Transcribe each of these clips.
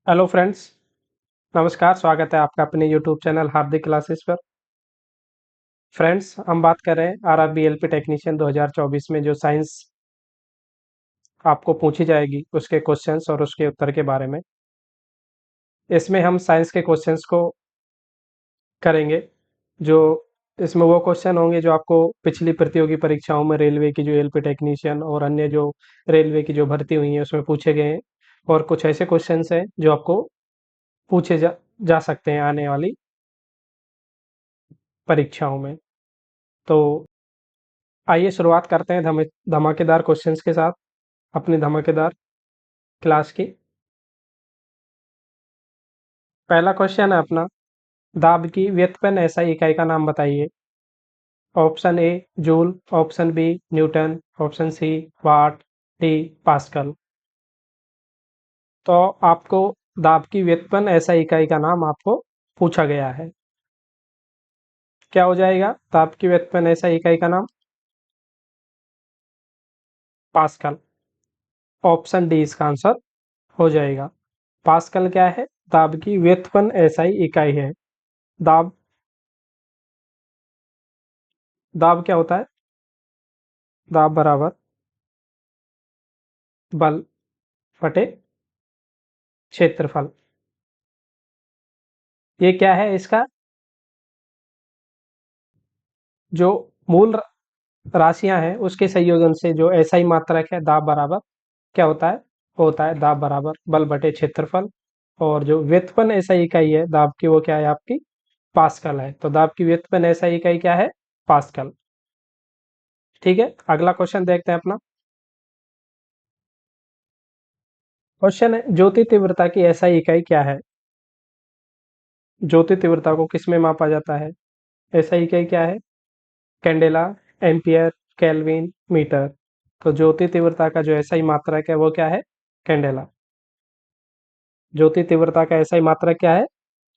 Hello friends. नमस्कार, स्वागत है आपका अपने यूट्यूब चैनल हार्दिक क्लासेस पर। फ्रेंड्स, हम बात कर रहे हैं आरआरबी एलपी टेक्नीशियन 2024 में जो साइंस आपको पूछी जाएगी उसके क्वेश्चंस और उसके उत्तर के बारे में। इसमें हम साइंस के क्वेश्चंस को करेंगे। जो इसमें वो क्वेश्चन होंगे जो आपको पिछली प्रतियोगी परीक्षाओं में रेलवे की जो एलपी टेक्नीशियन और अन्य जो रेलवे की जो भर्ती हुई है उसमें पूछे गए हैं। और कुछ ऐसे क्वेश्चंस हैं जो आपको पूछे जा सकते हैं आने वाली परीक्षाओं में। तो आइए शुरुआत करते हैं धमाकेदार क्वेश्चंस के साथ अपनी धमाकेदार क्लास की। पहला क्वेश्चन है अपना, दाब की व्युत्पन्न SI इकाई का नाम बताइए। Option A joule, option B newton, option C watt, D pascal. तो आपको दाब की व्युत्पन्न SI इकाई का नाम आपको पूछा गया है। क्या हो जाएगा दाब की व्युत्पन्न SI इकाई का नाम? पास्कल। ऑप्शन डी इसका आंसर हो जाएगा। पास्कल क्या है? दाब की व्युत्पन्न SI इकाई है। दाब दाब क्या होता है? दाब बराबर बल बटे क्षेत्रफल। ये क्या है इसका? जो मूल राशियां हैं उसके संयोजन से जो SI मात्रक है दाब बराबर क्या होता है? वो होता है दाब बराबर बल बटे क्षेत्रफल। और जो व्युत्पन्न SI इकाई है दाब की वो क्या है आपकी? पास्कल है। तो दाब की व्युत्पन्न SI इकाई क्या है? पास्कल। ठीक है, अगला क्वेश्चन देखते हैं अपना। क्वेश्चन है, ज्योति तीव्रता की SI इकाई क्या है? ज्योति तीव्रता को किस में मापा जाता है? SI इकाई क्या है? Candela, ampere, kelvin, metre. तो ज्योति तीव्रता का जो SI मात्रक है वो क्या है? कैंडेला। ज्योति तीव्रता का SI मात्रक क्या है?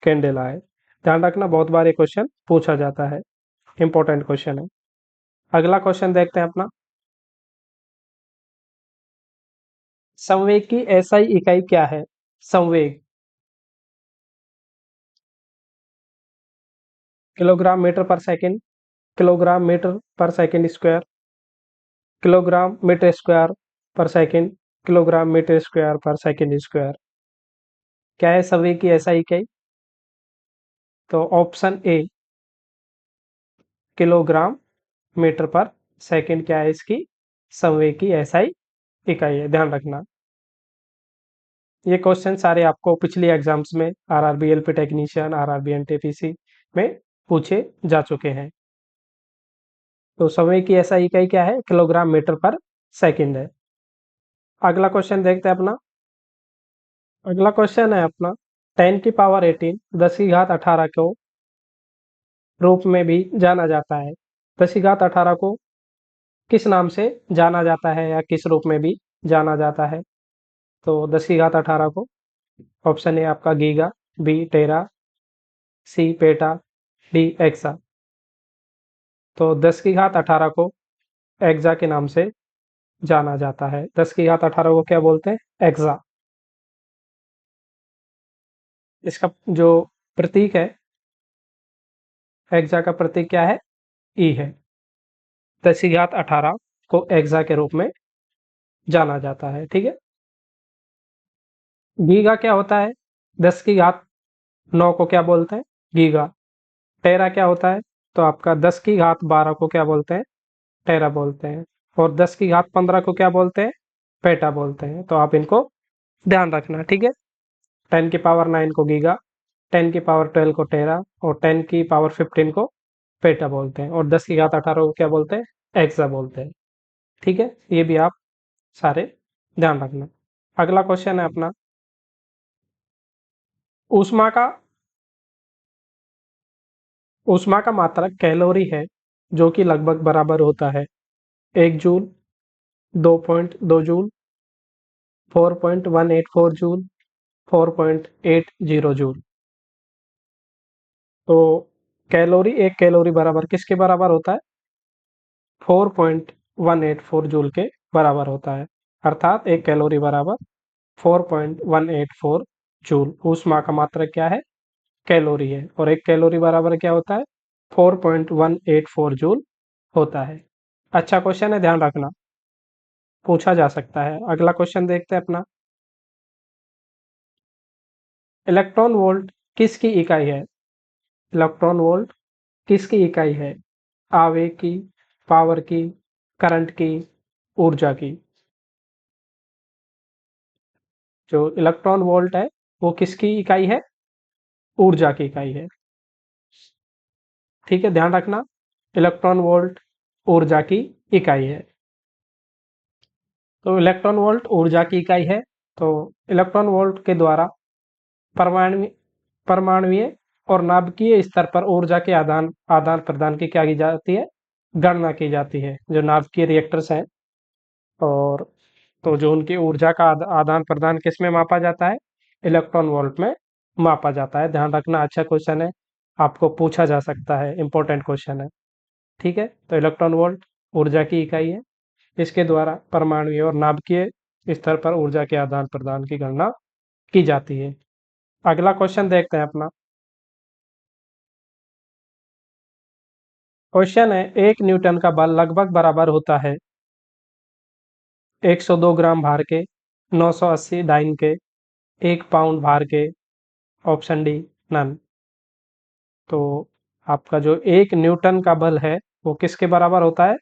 कैंडेला है। ध्यान रखना, बहुत बार ये क्वेश्चन पूछा जाता है, इंपॉर्टेंट क्वेश्चन है। अगला क्वेश्चन देखते हैं अपना। संवेग की SI इकाई क्या है? संवेग kilogram metre per second, kilogram metre per second square, kilogram metre square per second, kilogram metre square per second square. क्या है संवेग की SI इकाई? तो option A kilogram metre per second क्या है इसकी संवेग की SI इकाई है। ध्यान रखना, ये क्वेश्चन सारे आपको पिछली एग्जाम्स में RRB LP technician, RRB NTPC में पूछे जा चुके हैं। तो संवेग की SI इकाई क्या है? किलोग्राम मीटर पर सेकंड है। अगला क्वेश्चन देखते हैं अपना। अगला क्वेश्चन है अपना, 10 की पावर 18 10 की घात 18 को रूप में भी जाना जाता है। 10 की घात 18 को किस नाम से जाना जाता है या किस रूप में भी जाना जाता है? तो 10 की घात 18 को ऑप्शन ए आपका गीगा, बी टेरा, सी पेटा, डी एक्सा। तो 10 की घात 18 को एक्सा के नाम से जाना जाता है। 10 की घात 18 को क्या बोलते हैं? एक्सा। इसका जो प्रतीक है, एक्सा का प्रतीक क्या है? ई है। 10 की घात 18 को एक्सा के रूप में जाना जाता है। ठीक है। गीगा क्या होता है? 10 की घात 9 को क्या बोलते हैं? गीगा। टेरा क्या होता है? तो आपका 10 की घात 12 को क्या बोलते हैं? टेरा बोलते हैं। और 10 की घात 15 को क्या बोलते हैं? पेटा बोलते हैं। तो आप इनको ध्यान रखना। ठीक है। 10 की पावर 9 को गीगा, 10 की पावर 12 को टेरा और 10 की पावर 15 को पेटा बोलते हैं। और 10 की घात 18 को क्या बोलते हैं? एक्सा बोलते हैं। ठीक है, ये भी आप सारे ध्यान रखना। अगला क्वेश्चन है अपना, ऊष्मा का ऊष्मा का मात्रक कैलोरी है जो कि लगभग बराबर होता है 1 जूल, 2.2 जूल, 4.184 जूल, 4.80 जूल। तो कैलोरी, एक कैलोरी बराबर किसके बराबर होता है? 4.184 जूल के बराबर होता है। अर्थात एक कैलोरी बराबर 4.184 जूल। ऊष्मा का मात्रक क्या है? कैलोरी है। और 1 कैलोरी बराबर क्या होता है? 4.184 जूल होता है। अच्छा क्वेश्चन है, ध्यान रखना, पूछा जा सकता है। अगला क्वेश्चन देखते हैं अपना। इलेक्ट्रॉन वोल्ट किसकी इकाई है? इलेक्ट्रॉन वोल्ट किसकी इकाई है? आवेग की, पावर की, करंट की, ऊर्जा की? जो इलेक्ट्रॉन वोल्ट है वो किसकी इकाई है? ऊर्जा की इकाई है। ठीक है, ध्यान रखना, इलेक्ट्रॉन वोल्ट ऊर्जा की इकाई है। तो इलेक्ट्रॉन वोल्ट ऊर्जा की इकाई है। तो इलेक्ट्रॉन वोल्ट के द्वारा परमाणु परमाणुीय और नाभिकीय स्तर पर ऊर्जा के आदान आदान प्रदान की क्या की जाती है? गणना की जाती है। जो नाभिकीय रिएक्टर्स हैं, और तो जो उनकी ऊर्जा का आदान प्रदान किस में मापा जाता है? इलेक्ट्रॉन वोल्ट में मापा जाता है। ध्यान रखना, अच्छा क्वेश्चन है, आपको पूछा जा सकता है, इंपॉर्टेंट क्वेश्चन है। ठीक है, तो इलेक्ट्रॉन वोल्ट ऊर्जा की इकाई है। इसके द्वारा परमाणुीय और नाभिकीय स्तर पर ऊर्जा के आदान प्रदान की गणना की जाती है। अगला क्वेश्चन देखते हैं अपना। क्वेश्चन है, 1 न्यूटन का बल लगभग बराबर होता है 102 ग्राम भार के, 980 डाइन के, 1 पाउंड भार के। Option D none. तो आपका जो 1 न्यूटन का बल है वो किसके बराबर होता है?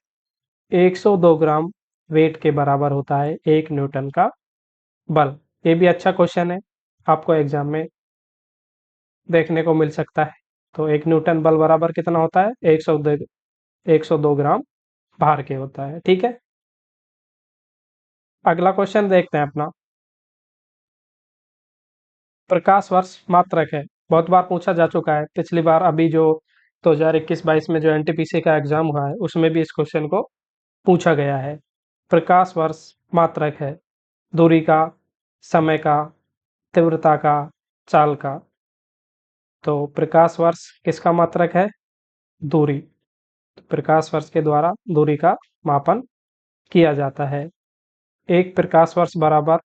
102 ग्राम वेट के बराबर होता है 1 न्यूटन का बल। ये भी अच्छा क्वेश्चन है, आपको एग्जाम में देखने को मिल सकता है। तो 1 न्यूटन बल बराबर कितना होता है? 102 ग्राम भार के होता है। ठीक है, अगला क्वेश्चन देखते हैं अपना। प्रकाश वर्ष मात्रक है, बहुत बार पूछा जा चुका है। पिछली बार अभी जो 2021-22 में जो एनटीपीसी का एग्जाम हुआ है उसमें भी इस क्वेश्चन को पूछा गया है। प्रकाश वर्ष मात्रक है दूरी का, समय का, तीव्रता का, चाल का। तो प्रकाश वर्ष किसका मात्रक है? दूरी। तो प्रकाश वर्ष के द्वारा दूरी का मापन किया जाता है। एक प्रकाश वर्ष बराबर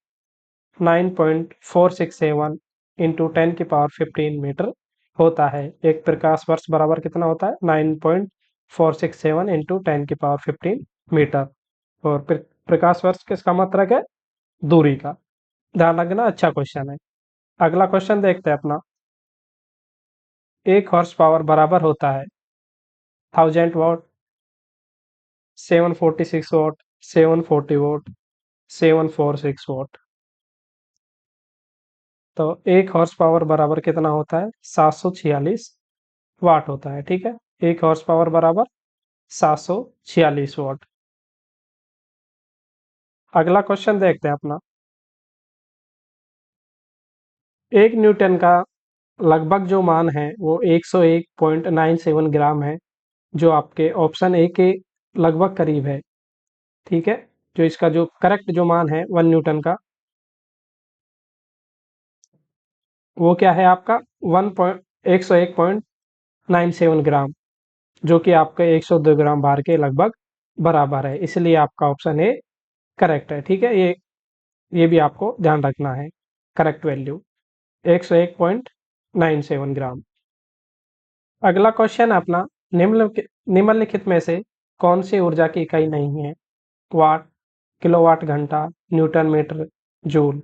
9.467 इंटू 10 की पावर 15 मीटर होता है। एक प्रकाश वर्ष बराबर कितना होता है? 9.467 इंटू 10 की पावर 15 मीटर। और प्रकाश वर्ष किसका मात्रक है? दूरी का। ध्यान रखना, अच्छा क्वेश्चन है। अगला क्वेश्चन देखते हैं अपना। एक हॉर्स पावर बराबर होता है 1000 वॉट, 746 वॉट, 740 वॉट, 746 वॉट। तो एक हॉर्स पावर बराबर कितना होता है? 746 वाट होता है। ठीक है, एक हॉर्स पावर बराबर 746 वाट। अगला क्वेश्चन देखते हैं अपना। 1 न्यूटन का लगभग जो मान है वो 101.97 ग्राम है, जो आपके ऑप्शन ए के लगभग करीब है। ठीक है, जो इसका जो करेक्ट जो मान है 1 न्यूटन का, वो क्या है आपका? 101.97 ग्राम, जो कि आपके 102 ग्राम भार के लगभग बराबर है। इसलिए आपका ऑप्शन ए करेक्ट है। ठीक है, ये भी आपको ध्यान रखना है, करेक्ट वैल्यू 101.97 ग्राम। अगला क्वेश्चन है अपना। निम्नलिखित में से कौन सी ऊर्जा की इकाई नहीं है? वाट, किलोवाट घंटा, न्यूटन मीटर, जूल।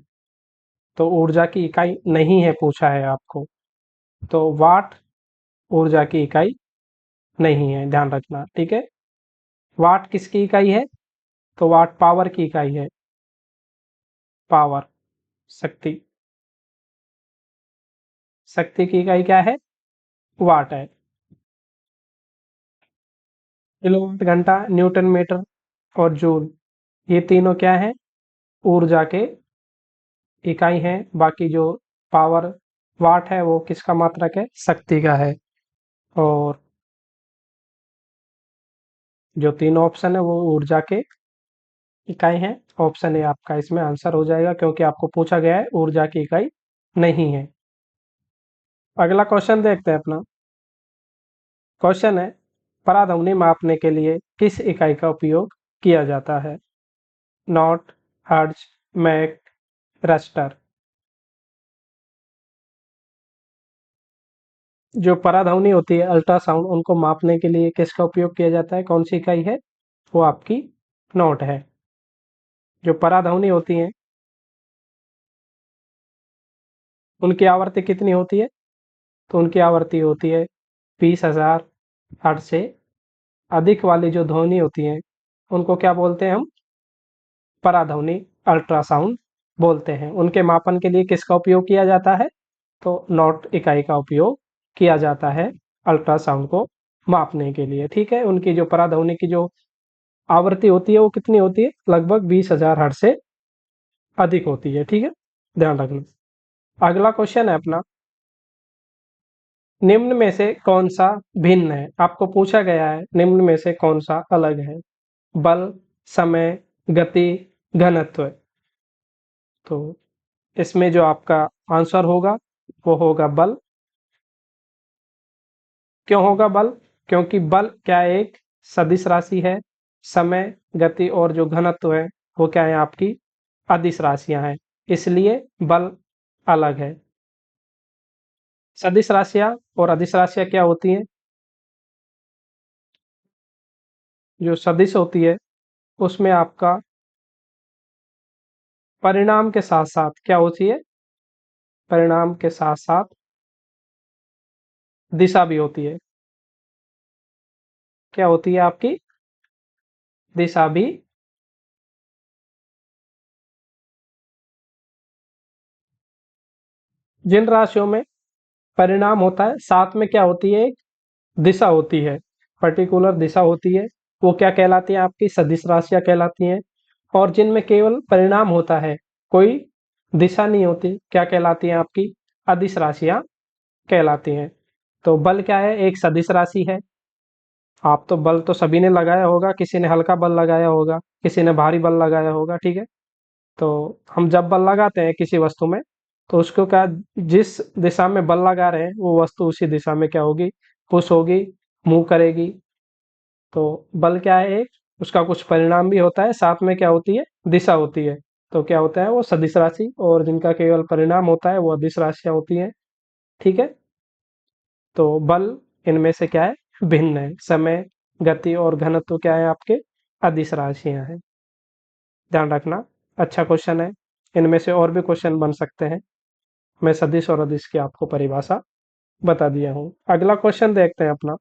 तो ऊर्जा की इकाई नहीं है पूछा है आपको, तो वाट ऊर्जा की इकाई नहीं है, ध्यान रखना। ठीक है, वाट किसकी इकाई है? तो वाट पावर की इकाई है। पावर, शक्ति। शक्ति की इकाई क्या है? वाट है। किलोवाट घंटा, न्यूटन मीटर और जूल, ये तीनों क्या है? ऊर्जा के इकाई हैं। बाकी जो पावर वाट है वो किसका मात्रक है? शक्ति का है। और जो तीनों ऑप्शन है वो ऊर्जा के इकाई हैं। ऑप्शन ए आपका इसमें आंसर हो जाएगा, क्योंकि आपको पूछा गया है ऊर्जा की इकाई नहीं है। अगला क्वेश्चन देखते हैं अपना। क्वेश्चन है, पराध्वनि मापने के लिए किस इकाई का उपयोग किया जाता है? नॉट, हर्ट्ज, मैक, रस्टर। जो पराध्वनि होती है अल्ट्रासाउंड, उनको मापने के लिए किसका उपयोग किया जाता है, कौन सी इकाई है, वो आपकी नॉट है। जो पराध्वनि होती है उनकी आवृत्ति कितनी होती है, तो उनकी आवृत्ति होती है 20,000 हर्ट्ज से अधिक वाली जो ध्वनि होती है उनको क्या बोलते हैं हम, पराध्वनि अल्ट्रासाउंड बोलते हैं। उनके मापन के लिए किसका उपयोग किया जाता है, तो नॉट इकाई का उपयोग किया जाता है अल्ट्रासाउंड को मापने के लिए। ठीक है, उनकी जो पराध्वनि की जो आवृत्ति होती है वो कितनी होती है, लगभग 20,000 हर्ट्ज से अधिक होती है। ठीक है, ध्यान रखना। अगला क्वेश्चन है अपना, निम्न में से कौन सा भिन्न है, आपको पूछा गया है निम्न में से कौन सा अलग है, बल, समय, गति, घनत्व। तो इसमें जो आपका आंसर होगा वो होगा बल। क्यों होगा बल, क्योंकि बल क्या है, एक सदिश राशि है। समय, गति और जो घनत्व है वो क्या है, आपकी अदिश राशियां हैं, इसलिए बल अलग है। सदिश राशियां और अदिश राशियां क्या होती हैं, जो सदिश होती है उसमें आपका परिणाम के साथ साथ क्या होती है, परिणाम के साथ साथ दिशा भी होती है। क्या होती है आपकी, दिशा भी। जिन राशियों में परिणाम होता है साथ में क्या होती है, एक दिशा होती है, पर्टिकुलर दिशा होती है, वो क्या कहलाती है, आपकी सदिश राशियां कहलाती हैं। और जिनमें केवल परिणाम होता है, कोई दिशा नहीं होती, क्या कहलाती हैं, आपकी अदिश राशियां कहलाती हैं। तो बल क्या है, एक सदिश राशि है। आप तो बल तो सभी ने लगाया होगा, किसी ने हल्का बल लगाया होगा, किसी ने भारी बल लगाया होगा। ठीक है, तो हम जब बल लगाते हैं किसी वस्तु में, तो उसको क्या, जिस दिशा में बल लगा रहे हैं वो वस्तु उसी दिशा में क्या होगी, पुश होगी, मूव करेगी। तो बल क्या है, एक उसका कुछ परिणाम भी होता है, साथ में क्या होती है, दिशा होती है। तो क्या होता है, वो सदिश राशि, और जिनका केवल परिणाम होता है वो अदिश राशियां होती हैं। ठीक है, तो बल इनमें से क्या है, भिन्न है। समय, गति और घनत्व क्या है, आपके अदिश राशियां हैं। ध्यान रखना, अच्छा क्वेश्चन है। इनमें से और भी क्वेश्चन बन सकते हैं। मैं सदिश और अदिश की आपको परिभाषा बता दिया हूँ। अगला क्वेश्चन देखते हैं अपना।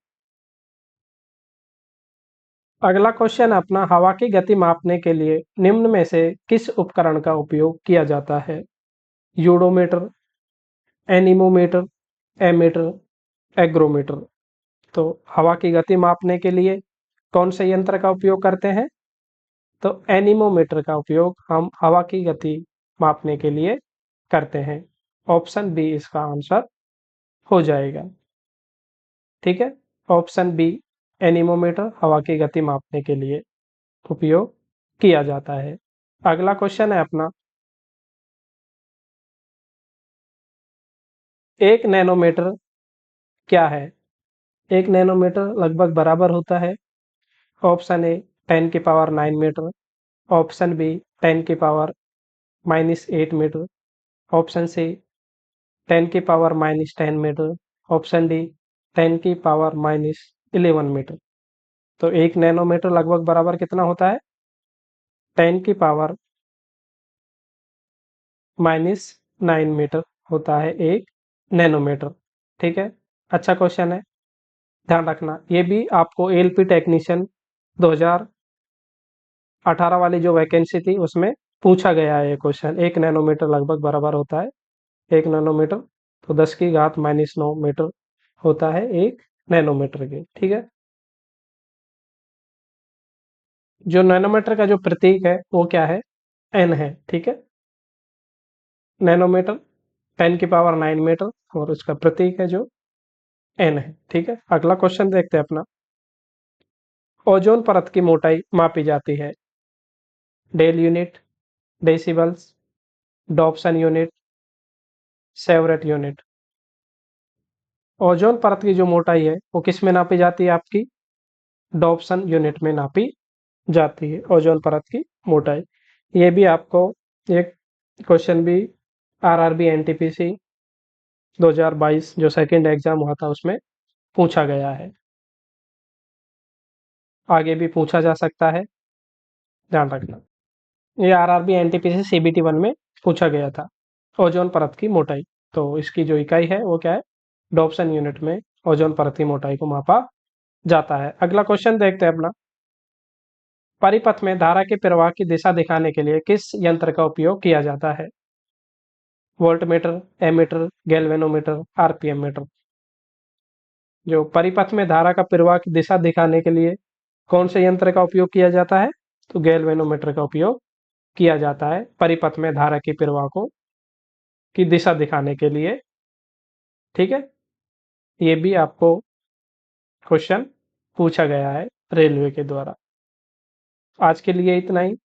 अगला क्वेश्चन अपना, हवा की गति मापने के लिए निम्न में से किस उपकरण का उपयोग किया जाता है, यूडोमीटर, एनीमोमीटर, एमीटर, एग्रोमीटर। तो हवा की गति मापने के लिए कौन से यंत्र का उपयोग करते हैं, तो एनीमोमीटर का उपयोग हम हवा की गति मापने के लिए करते हैं। ऑप्शन बी इसका आंसर हो जाएगा। ठीक है, ऑप्शन बी, एनीमोमीटर हवा की गति मापने के लिए उपयोग किया जाता है। अगला क्वेश्चन है अपना, 1 नैनोमीटर क्या है, 1 नैनोमीटर लगभग बराबर होता है। ऑप्शन ए 10⁻⁹मीटर, option B 10⁻⁻8 metre, option C 10⁻⁻10 metre, option D 10⁻⁻11 metre. तो 1 नैनोमीटर लगभग बराबर कितना होता है, 10⁻⁹मीटर होता है 1 नैनोमीटर। ठीक है, अच्छा क्वेश्चन है, ध्यान रखना। ये भी आपको एएलपी टेक्नीशियन 2018 वाली जो वैकेंसी थी उसमें पूछा गया है ये क्वेश्चन। 1 नैनोमीटर लगभग बराबर होता है 1 नैनोमीटर, तो 10⁻⁻9 मीटर होता है 1 नैनोमीटर के। ठीक है, जो नैनोमीटर का जो प्रतीक है वो क्या है, एन है। ठीक है, नैनोमीटर 10⁻⁹मीटर और उसका प्रतीक है जो एन है। ठीक है, अगला क्वेश्चन देखते हैं अपना, ओजोन परत की मोटाई मापी जाती है, डेल यूनिट, डेसिबल्स, डॉप्सन यूनिट, सेवरेट यूनिट। ओजोन परत की जो मोटाई है वो किस में नापी जाती है, आपकी डॉप्सन यूनिट में नापी जाती है ओजोन परत की मोटाई। ये भी आपको एक क्वेश्चन भी आरआरबी एनटीपीसी 2022 जो सेकंड एग्जाम हुआ था उसमें पूछा गया है। आगे भी पूछा जा सकता है, ध्यान रखना। ये आरआरबी एनटीपीसी सीबीटी 1 में पूछा गया था। ओजोन परत की मोटाई, तो इसकी जो इकाई है वो क्या है, डॉप्सन यूनिट में ओजोन परत की मोटाई को मापा जाता है। अगला क्वेश्चन देखते हैं अपना। परिपथ में धारा के प्रवाह की दिशा दिखाने के लिए किस यंत्र का उपयोग किया जाता है? Voltmeter, ammeter, galvanometer, RPM meter. जो परिपथ में धारा का प्रवाह की दिशा दिखाने के लिए कौन से यंत्र का उपयोग किया जाता है? तो गैल्वेनोमीटर का उपयोग किया जाता है परिपथ में धारा की प्रवाह को की दिशा दिखाने के लिए। ठीक है, ये भी आपको क्वेश्चन पूछा गया है रेलवे के द्वारा। आज के लिए इतना ही।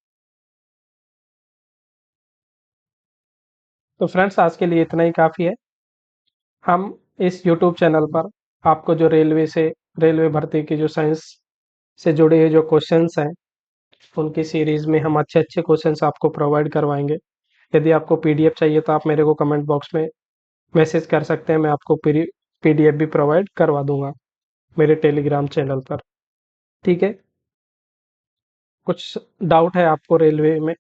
तो फ्रेंड्स, आज के लिए इतना ही काफ़ी है। हम इस यूट्यूब चैनल पर आपको जो रेलवे भर्ती की जो साइंस से जुड़े हुए जो क्वेश्चंस हैं उनकी सीरीज में हम अच्छे अच्छे क्वेश्चंस आपको प्रोवाइड करवाएंगे। यदि आपको पीडीएफ चाहिए तो आप मेरे को कमेंट बॉक्स में मैसेज कर सकते हैं, मैं आपको पीडीएफ भी प्रोवाइड करवा दूंगा मेरे टेलीग्राम चैनल पर। ठीक है, कुछ डाउट है आपको रेलवे में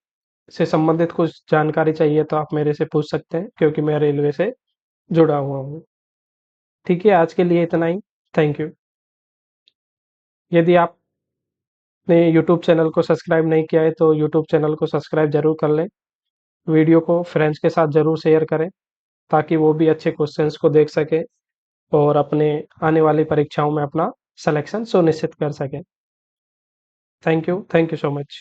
से संबंधित कुछ जानकारी चाहिए तो आप मेरे से पूछ सकते हैं, क्योंकि मैं रेलवे से जुड़ा हुआ हूँ। ठीक है, आज के लिए इतना ही। Thank you. यदि आपने यूट्यूब चैनल को सब्सक्राइब नहीं किया है तो यूट्यूब चैनल को सब्सक्राइब जरूर कर लें। वीडियो को फ्रेंड्स के साथ जरूर शेयर करें ताकि वो भी अच्छे क्वेश्चंस को देख सके और अपने आने वाली परीक्षाओं में अपना सिलेक्शन सुनिश्चित कर सकें। Thank you so much.